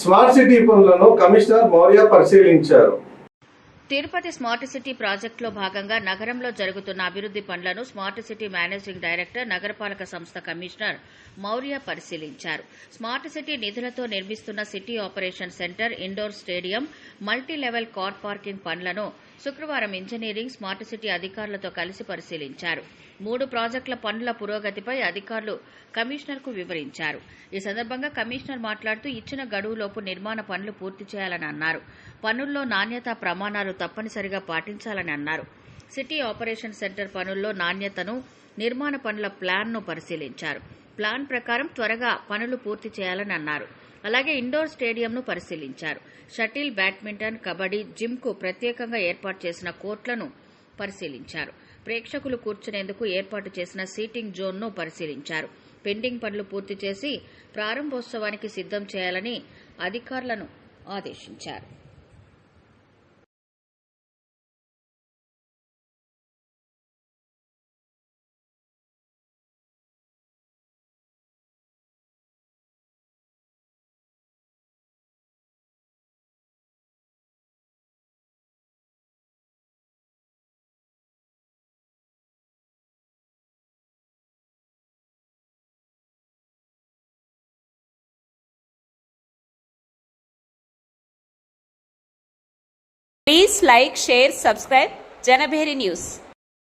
Smart city పనులను commissioner Maurya పరిశీలించారు. Tirupati smart city ప్రాజెక్టులో భాగంగా నగరంలో జరుగుతున్న అభివృద్ది పనులను స్మార్ట్ సిటీ మేనేజింగ్ డైరెక్టర్ నగరపాలక సంస్థ కమిషనర్ మౌర్య పరిశీలించారు. స్మార్ట్ సిటీ నిధులతో నిర్మిస్తున్న city operation centre, indoor stadium, multi level car parking పనులను శుక్రవారం ఇంజనీరింగ్, స్మార్ట్ సిటీ అధికారులతో కలిసి పరిశీలించారు. 3 ప్రాజెక్టుల పనుల పురోగతిపై అధికారులు కమిషనర్కు వివరించారు. ఈ సందర్భంగా కమిషనర్ మాట్లాడుతూ ఇచ్చిన గడువులోపు నిర్మాణ పనులు పూర్తి చేయాలని అన్నారు. పనుల్లో నాణ్యతా ప్రమాణాలు తప్పనిసరిగా పాటించాలని అన్నారు. సిటీ ఆపరేషన్ సెంటర్ పనుల్లో నాణ్యతను, నిర్మాణ పనుల ప్లాన్ను పరిశీలించారు. ప్లాన్ ప్రకారం త్వరగా పనులు పూర్తి చేయాలని అన్నారు. అలాగే ఇండోర్ స్టేడియంను పరిశీలించారు. షటిల్, బ్యాడ్మింటన్, కబడ్డీ, జిమ్కు ప్రత్యేకంగా ఏర్పాటు చేసిన కోర్టులను పరిశీలించారు. ప్రేక్షకులు కూర్చునేందుకు ఏర్పాటు చేసిన సీటింగ్ జోన్ను పరిశీలించారు. పెండింగ్ పనులు పూర్తి చేసి ప్రారంభోత్సవానికి సిద్దం చేయాలని అధికారులను ఆదేశించారు. Please like, share, subscribe Janabheri News.